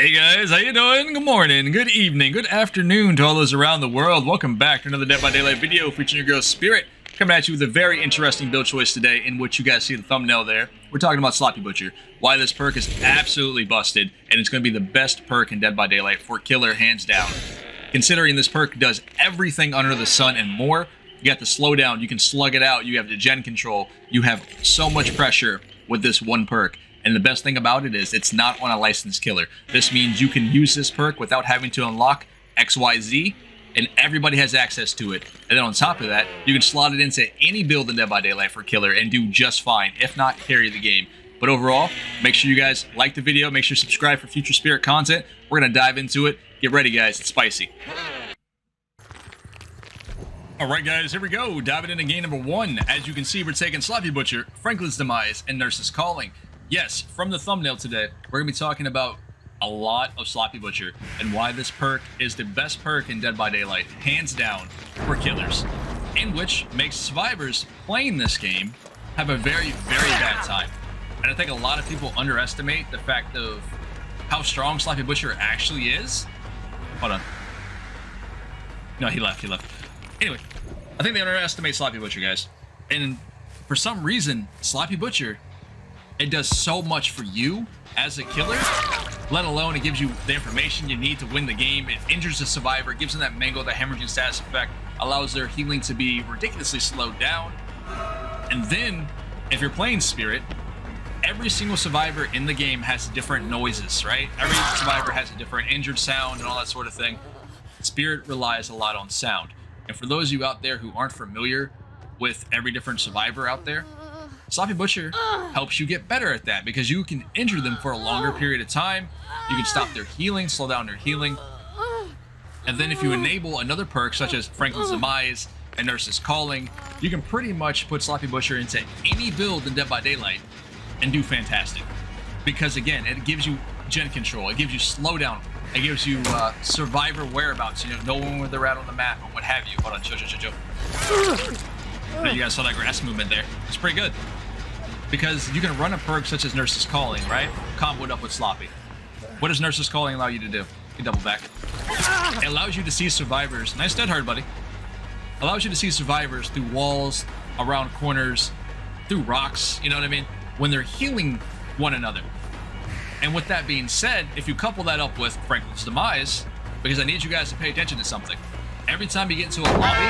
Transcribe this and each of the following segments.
Hey guys, how you doing? Good morning, good evening, good afternoon to all those around the world. Welcome back to another Dead by Daylight video featuring your girl Spirit, coming at you with a very interesting build choice today, in which you guys see the thumbnail there. We're talking about Sloppy Butcher, why this perk is absolutely busted, and it's going to be the best perk in Dead by Daylight for killer, hands down. Considering this perk does everything under the sun and more, you got the slowdown, you can slug it out, you have the gen control, you have so much pressure with this one perk. And the best thing about it is it's not on a licensed killer. This means you can use this perk without having to unlock XYZ, and everybody has access to it. And then on top of that, you can slot it into any build in Dead by Daylight for killer and do just fine, if not carry the game. But overall, make sure you guys like the video, make sure you subscribe for future Spirit content. We're going to dive into it. Get ready, guys. It's spicy. Alright guys, here we go. Diving into game number 1. As you can see, we're taking Sloppy Butcher, Franklin's Demise, and Nurse's Calling. Yes, from the thumbnail today, we're going to be talking about a lot of Sloppy Butcher and why this perk is the best perk in Dead by Daylight, hands down, for killers. In which makes survivors playing this game have a very, very bad time. And I think a lot of people underestimate the fact of how strong Sloppy Butcher actually is. Hold on. No, he left. Anyway, I think they underestimate Sloppy Butcher, guys. And for some reason, Sloppy Butcher, it does so much for you as a killer, let alone it gives you the information you need to win the game. It injures the survivor, gives them that mango, that hemorrhaging status effect, allows their healing to be ridiculously slowed down. And then, if you're playing Spirit, every single survivor in the game has different noises, right? Every survivor has a different injured sound and all that sort of thing. Spirit relies a lot on sound. And for those of you out there who aren't familiar with every different survivor out there, Sloppy Butcher helps you get better at that, because you can injure them for a longer period of time. You can stop their healing, slow down their healing. And then if you enable another perk such as Franklin's Demise and Nurse's Calling, you can pretty much put Sloppy Butcher into any build in Dead by Daylight and do fantastic. Because again, it gives you gen control, it gives you slowdown, it gives you survivor whereabouts, you know where they're at on the map or what have you. Hold on, chill. You guys saw that grass movement there. It's pretty good. Because you can run a perk such as Nurse's Calling, right? Combo it up with Sloppy. What does Nurse's Calling allow you to do? You double back. It allows you to see survivors. Nice dead hard, buddy. Allows you to see survivors through walls, around corners, through rocks, you know what I mean? When they're healing one another. And with that being said, if you couple that up with Franklin's Demise, because I need you guys to pay attention to something. Every time you get into a lobby,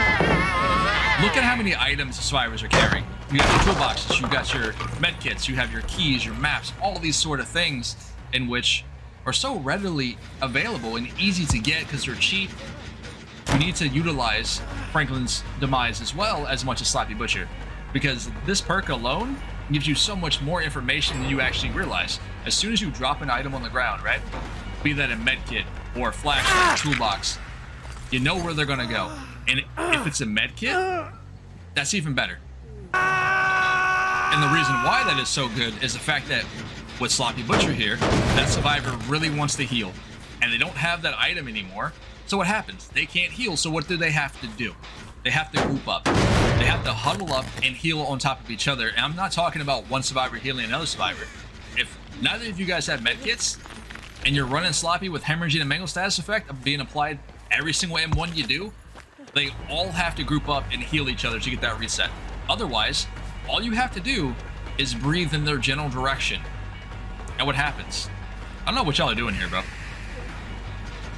look at how many items the survivors are carrying. You got your toolboxes, you got your med kits, you have your keys, your maps, all these sort of things in which are so readily available and easy to get because they're cheap. You need to utilize Franklin's Demise as well as much as Sloppy Butcher, because this perk alone gives you so much more information than you actually realize. As soon as you drop an item on the ground, right? Be that a med kit or a flashlight or toolbox, you know where they're gonna go. And if it's a med kit, that's even better. And the reason why that is so good is the fact that with Sloppy Butcher here, that survivor really wants to heal. And they don't have that item anymore. So what happens? They can't heal, so what do they have to do? They have to group up. They have to huddle up and heal on top of each other. And I'm not talking about one survivor healing another survivor. If neither of you guys have med kits, and you're running Sloppy with hemorrhaging and mango status effect of being applied every single M1 you do, they all have to group up and heal each other to get that reset. Otherwise, all you have to do is breathe in their general direction. And what happens? I don't know what y'all are doing here, bro.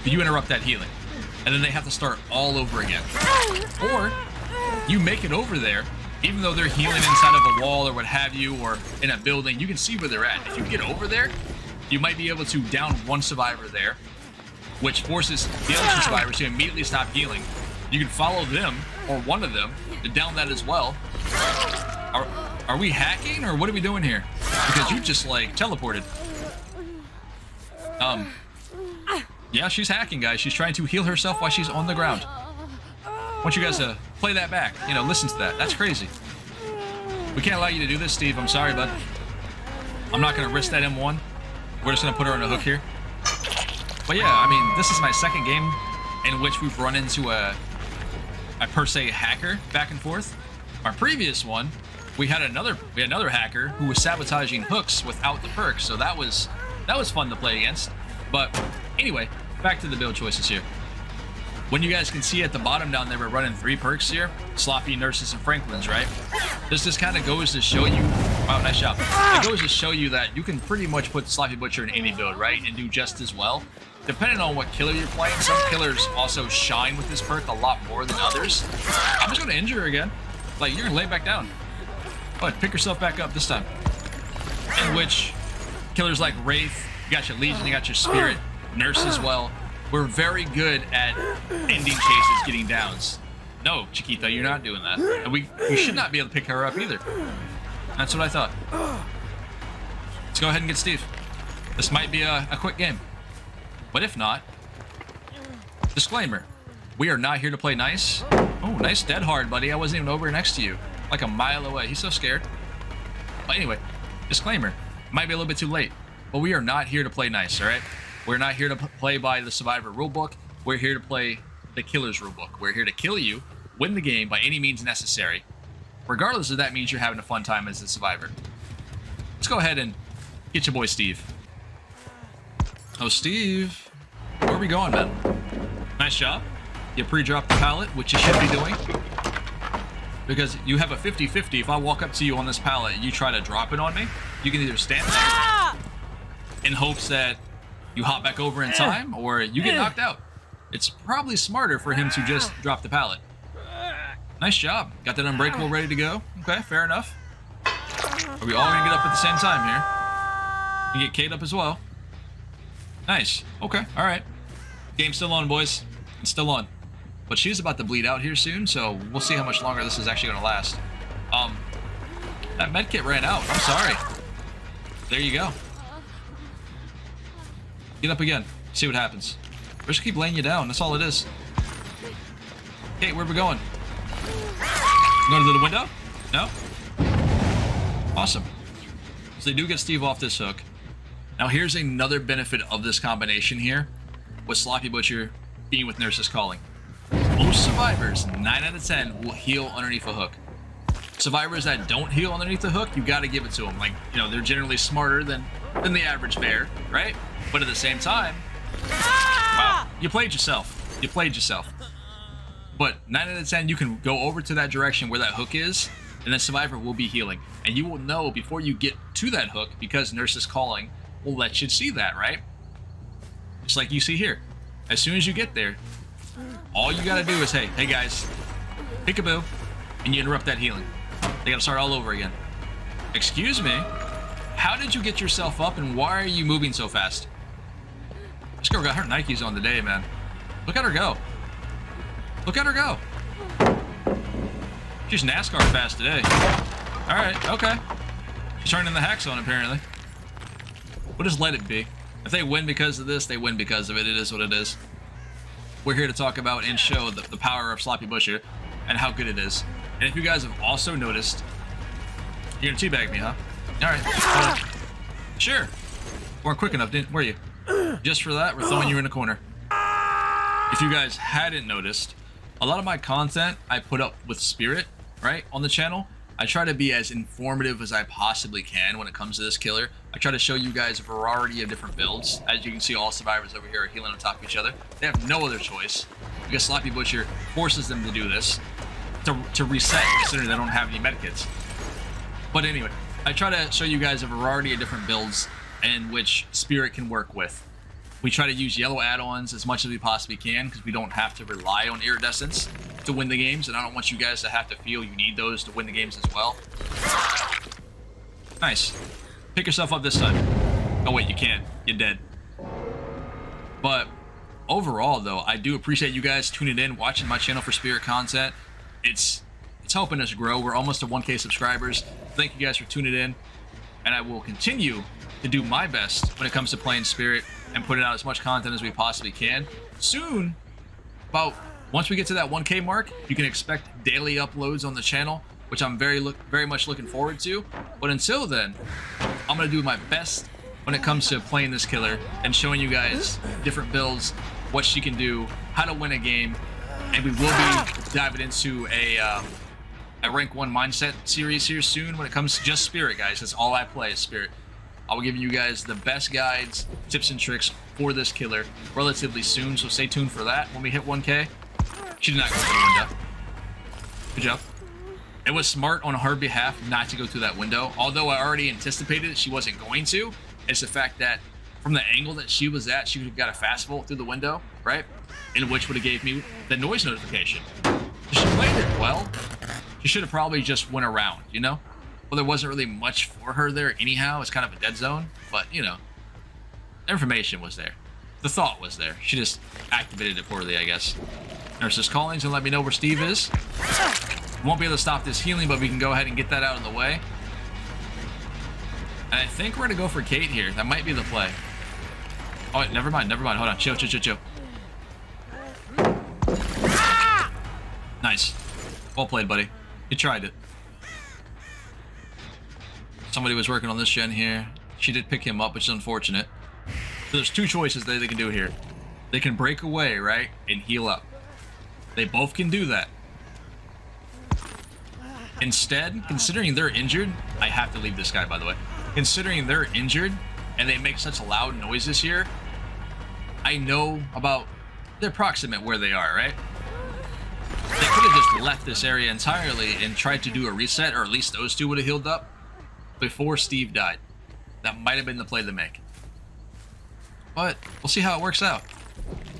But you interrupt that healing. And then they have to start all over again. Or, you make it over there, even though they're healing inside of a wall or what have you, or in a building, you can see where they're at. If you get over there, you might be able to down one survivor there, which forces the other two survivors to immediately stop healing. You can follow them, or one of them, to down that as well. Are we hacking, or what are we doing here? Because you just, like, teleported. Yeah, she's hacking, guys. She's trying to heal herself while she's on the ground. I want you guys to play that back. You know, listen to that. That's crazy. We can't allow you to do this, Steve. I'm sorry, bud. I'm not going to risk that M1. We're just going to put her on a hook here. But yeah, I mean, this is my second game in which we've run into a per se hacker back and forth. Our previous one, we had another hacker who was sabotaging hooks without the perk, so that was fun to play against. But anyway, back to the build choices here. When you guys can see at the bottom down there, we're running 3 perks here. Sloppy, Nurses, and Franklin's, right? This just kind of goes to show you... Wow, nice job. It goes to show you that you can pretty much put Sloppy Butcher in any build, right? And do just as well. Depending on what killer you're playing, some killers also shine with this perk a lot more than others. I'm just going to injure her again. Like, you're going to lay back down. But pick yourself back up this time. In which killers like Wraith, you got your Legion, you got your Spirit, Nurse as well. We're very good at ending chases, getting downs. No, Chiquita, you're not doing that. And we should not be able to pick her up either. That's what I thought. Let's go ahead and get Steve. This might be a quick game. But if not, disclaimer, we are not here to play nice. Oh, nice dead hard, buddy. I wasn't even over next to you. Like a mile away. He's so scared. But anyway, disclaimer, might be a little bit too late. But we are not here to play nice, all right? We're not here to play by the Survivor rulebook. We're here to play the Killer's rulebook. We're here to kill you, win the game by any means necessary, regardless if that means you're having a fun time as a Survivor. Let's go ahead and get your boy Steve. Oh, Steve. Where are we going, man? Nice job. You pre-dropped the pallet, which you should be doing. Because you have a 50-50. If I walk up to you on this pallet and you try to drop it on me, you can either stand there in hopes that you hop back over in time, or you get knocked out. It's probably smarter for him to just drop the pallet. Nice job. Got that unbreakable ready to go. Okay, fair enough. Are we all gonna get up at the same time here? You get Kate up as well. Nice. Okay, all right. Game's still on, boys. It's still on. But she's about to bleed out here soon, so we'll see how much longer this is actually gonna last. That medkit ran out. I'm sorry. There you go. Get up again. See what happens. We're just keep laying you down. That's all it is. Okay, where are we going? Going to the window? No? Awesome. So they do get Steve off this hook. Now here's another benefit of this combination here, with Sloppy Butcher being with Nurse's Calling. Most survivors, 9 out of 10, will heal underneath a hook. Survivors that don't heal underneath the hook, you got to give it to them. Like, you know, they're generally smarter than the average bear, right? But at the same time, wow, you played yourself. You played yourself. But 9 out of 10, you can go over to that direction where that hook is, and the survivor will be healing. And you will know before you get to that hook, because Nurse's Calling will let you see that, right? Just like you see here. As soon as you get there, all you gotta do is, hey guys, peekaboo, and you interrupt that healing. They gotta start all over again. Excuse me? How did you get yourself up, and why are you moving so fast? This girl got her Nikes on today, man. Look at her go. Look at her go. She's NASCAR fast today. Alright, okay. She's turning the hacks on, apparently. We'll just let it be. If they win because of this, they win because of it. It is what it is. We're here to talk about and show the power of Sloppy Butcher and how good it is. And if you guys have also noticed, you're gonna teabag me, huh? Alright. Sure. Weren't quick enough, were you? Just for that, we're throwing you in a corner. If you guys hadn't noticed, a lot of my content I put up with Spirit, right, on the channel. I try to be as informative as I possibly can when it comes to this killer. I try to show you guys a variety of different builds. As you can see, all survivors over here are healing on top of each other. They have no other choice because Sloppy Butcher forces them to do this to reset, considering they don't have any medkits. But anyway, I try to show you guys a variety of different builds in which Spirit can work with. We try to use yellow add-ons as much as we possibly can because we don't have to rely on iridescence to win the games, and I don't want you guys to have to feel you need those to win the games as well. Nice. Pick yourself up this time. Oh wait, you can't. You're dead. But overall, though, I do appreciate you guys tuning in, watching my channel for Spirit content. It's helping us grow. We're almost to 1K subscribers. Thank you guys for tuning in, and I will continue to do my best when it comes to playing Spirit and putting out as much content as we possibly can. Soon, once we get to that 1K mark, you can expect daily uploads on the channel, which I'm very much looking forward to. But until then, I'm gonna do my best when it comes to playing this killer and showing you guys different builds, what she can do, how to win a game, and we will be diving into a rank 1 mindset series here soon when it comes to just Spirit, guys. That's all I play is Spirit. I will give you guys the best guides, tips, and tricks for this killer relatively soon, so stay tuned for that when we hit 1K. She did not go through the window. Good job. It was smart on her behalf not to go through that window, although I already anticipated she wasn't going to. It's the fact that from the angle that she was at, she would have got a fast volt through the window, right? In which would have gave me the noise notification. She played it well. She should have probably just went around, you know? Well, there wasn't really much for her there anyhow. It's kind of a dead zone, but, you know, information was there. The thought was there. She just activated it poorly, I guess. Nurse is calling to let me know where Steve is. Won't be able to stop this healing, but we can go ahead and get that out of the way. And I think we're going to go for Kate here. That might be the play. Oh, never mind. Hold on. Chill. Nice. Well played, buddy. You tried it. Somebody was working on this gen here. She did pick him up, which is unfortunate. So there's two choices that they can do here. They can break away, right, and heal up. They both can do that. Instead, considering they're injured, I have to leave this guy, by the way. Considering they're injured and they make such loud noises here, I know about the approximate where they are, right? They could have just left this area entirely and tried to do a reset, or at least those two would have healed up before Steve died. That might have been the play to make. But we'll see how it works out.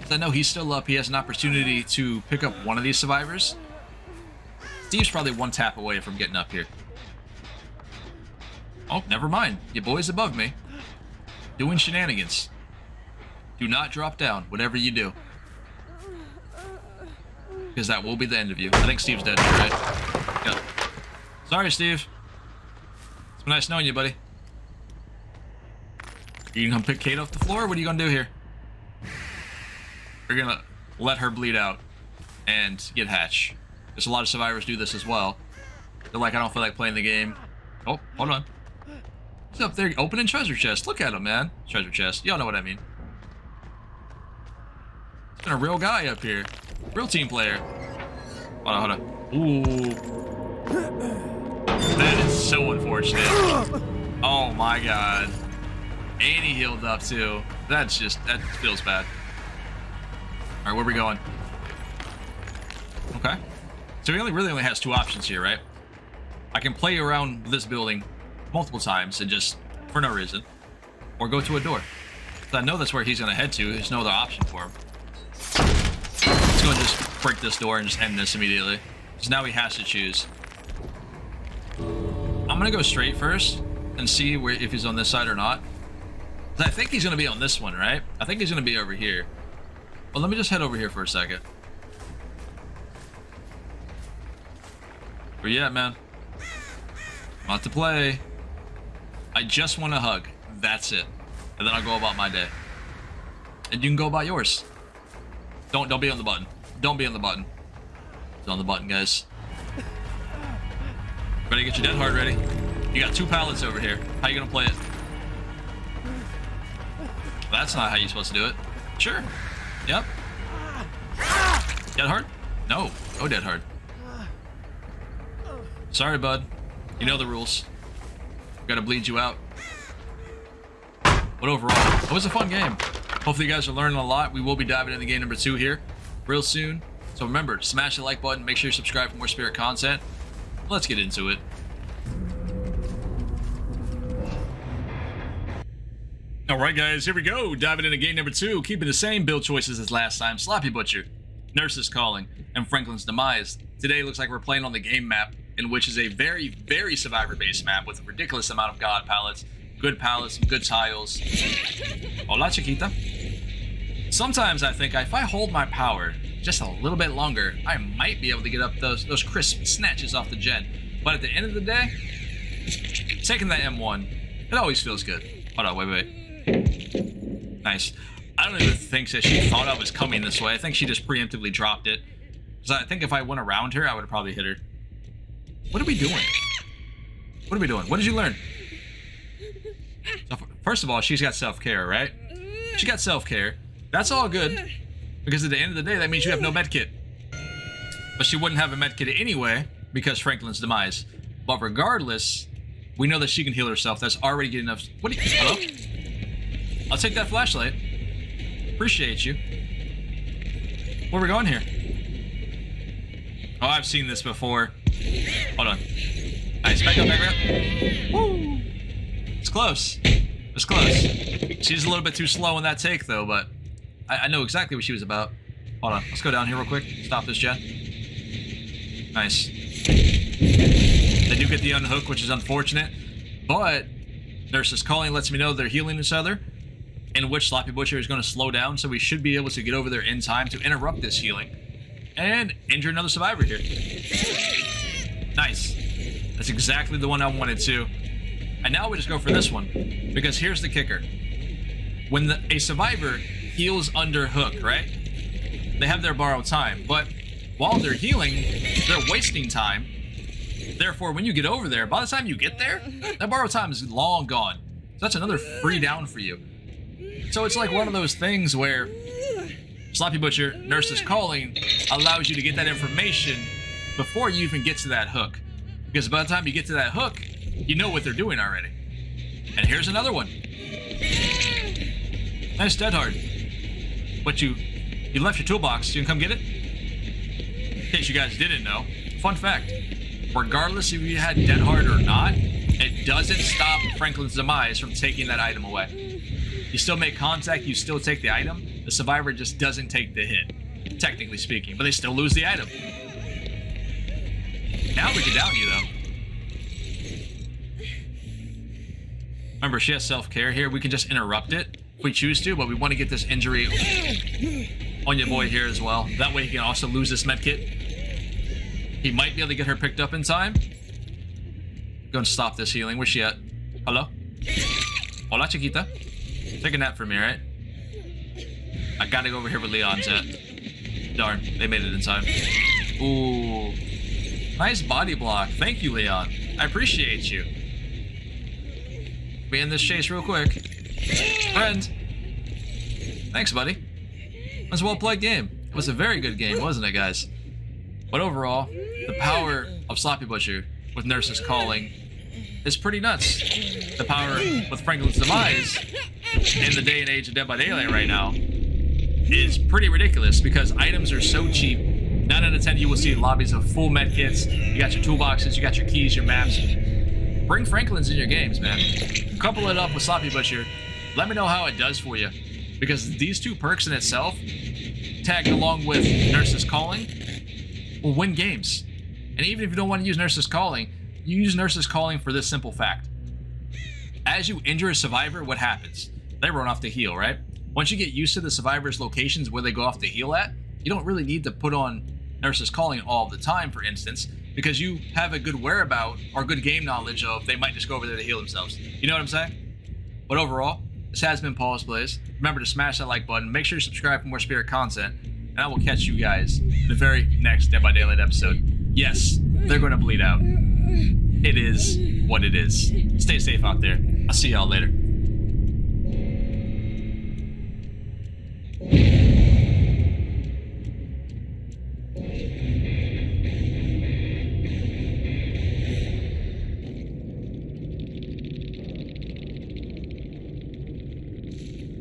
I know he's still up. He has an opportunity to pick up one of these survivors. Steve's probably one tap away from getting up here. Oh, never mind. Your boy's above me. Doing shenanigans. Do not drop down, whatever you do. Because that will be the end of you. I think Steve's dead here, right? Yep. Sorry, Steve. It's been nice knowing you, buddy. You gonna come pick Kate off the floor? What are you gonna do here? You're gonna let her bleed out and get hatch. There's a lot of survivors do this as well. They're like, I don't feel like playing the game. Oh, hold on. He's up there opening treasure chest. Look at him, man. Treasure chest. Y'all know what I mean. It's been a real guy up here. Real team player. Hold on. Ooh. That is so unfortunate. Oh my god. And he healed up too. That feels bad. Alright, where are we going? Okay. So he really only has two options here, right? I can play around this building multiple times and just, for no reason, or go to a door. So I know that's where he's going to head to. There's no other option for him. Let's go and just break this door and just end this immediately. Because now he has to choose. I'm going to go straight first and see if he's on this side or not. I think he's going to be on this one, right? I think he's going to be over here. Well, let me just head over here for a second. Where you at, man? Not to play. I just want a hug. That's it. And then I'll go about my day. And you can go about yours. Don't be on the button. Don't be on the button. It's on the button, guys. Ready? Get your dead hard ready. You got two pallets over here. How you gonna play it? That's not how you're supposed to do it. Sure. Yep. Dead hard? No. Go dead hard. Sorry, bud. You know the rules. Gotta bleed you out. But overall, it was a fun game. Hopefully you guys are learning a lot. We will be diving into game number 2 here real soon. So remember, smash the like button. Make sure you subscribe for more Spirit content. Let's get into it. Alright guys, here we go. Diving into game number 2. Keeping the same build choices as last time. Sloppy Butcher, Nurse is Calling, and Franklin's Demise. Today looks like we're playing on the game map, in which is a very, very survivor-based map with a ridiculous amount of god pallets, good pallets, some good tiles. Hola, Chiquita. Sometimes I think if I hold my power just a little bit longer, I might be able to get up those crisp snatches off the gen. But at the end of the day, taking that M1, it always feels good. Hold on, wait. Nice. I don't even think that she thought I was coming this way. I think she just preemptively dropped it. Because I think if I went around her, I would have probably hit her. What are we doing? What are we doing? What did you learn? So first of all, she's got self-care, right? She got self-care. That's all good. Because at the end of the day, that means you have no medkit. But she wouldn't have a medkit anyway, because Franklin's Demise. But regardless, We know that she can heal herself. That's already good enough. What? Hello? I'll take that flashlight. Appreciate you. Where are we going here? Oh, I've seen this before. Hold on. Nice. Back up, back up. Woo! It's close. It's close. She's a little bit too slow in that take, though, but I know exactly what she was about. Hold on. Let's go down here real quick. Stop this gen. Nice. They do get the unhook, which is unfortunate, but Nurse's Calling lets me know they're healing each other, in which Sloppy Butcher is going to slow down, so we should be able to get over there in time to interrupt this healing and injure another survivor here. Nice. That's exactly the one I wanted to. And now we just go for this one, because here's the kicker. When a survivor heals under hook, right? They have their borrowed time, but while they're healing, they're wasting time. Therefore, when you get over there, by the time you get there, that borrowed time is long gone. So that's another free down for you. So it's like one of those things where Sloppy Butcher, Nurse's Calling, allows you to get that information before you even get to that hook. Because by the time you get to that hook, you know what they're doing already. And here's another one. Nice Dead Hard. But you left your toolbox. You can come get it? In case you guys didn't know, fun fact. Regardless if you had Dead Hard or not, it doesn't stop Franklin's demise from taking that item away. You still make contact, you still take the item. The survivor just doesn't take the hit, technically speaking, but they still lose the item. Now we can down you, though. Remember, she has self-care here. We can just interrupt it if we choose to, but we want to get this injury on your boy here as well. That way he can also lose this medkit. He might be able to get her picked up in time. Go and stop this healing. Where's she at? Hello? Hola, chiquita. Take a nap for me, right? I gotta go over here where Leon's at. Darn, they made it in time. Ooh. Nice body block. Thank you, Leon. I appreciate you. Be in this chase real quick. Friend. Thanks, buddy. That was a well-played game. It was a very good game, wasn't it, guys? But overall, the power of Sloppy Butcher with Nurse's Calling is pretty nuts. The power with Franklin's demise in the day and age of Dead by Daylight right now is pretty ridiculous because items are so cheap. 9 out of 10 you will see lobbies of full med kits. You got your toolboxes, you got your keys, your maps. Bring Franklin's in your games, man. Couple it up with Sloppy Butcher. Let me know how it does for you. Because these two perks in itself, tagged along with Nurse's Calling, will win games. And even if you don't want to use Nurse's Calling, you use Nurse's Calling for this simple fact. As you injure a survivor, what happens? They run off to heal, right? Once you get used to the survivor's locations where they go off to heal at, you don't really need to put on Nurse's Calling all the time, for instance, because you have a good whereabout or good game knowledge of they might just go over there to heal themselves. You know what I'm saying? But overall, this has been Pawse Plays. Remember to smash that like button. Make sure you subscribe for more Spirit content. And I will catch you guys in the very next Dead by Daylight episode. Yes, they're going to bleed out. It is what it is. Stay safe out there. I'll see y'all later.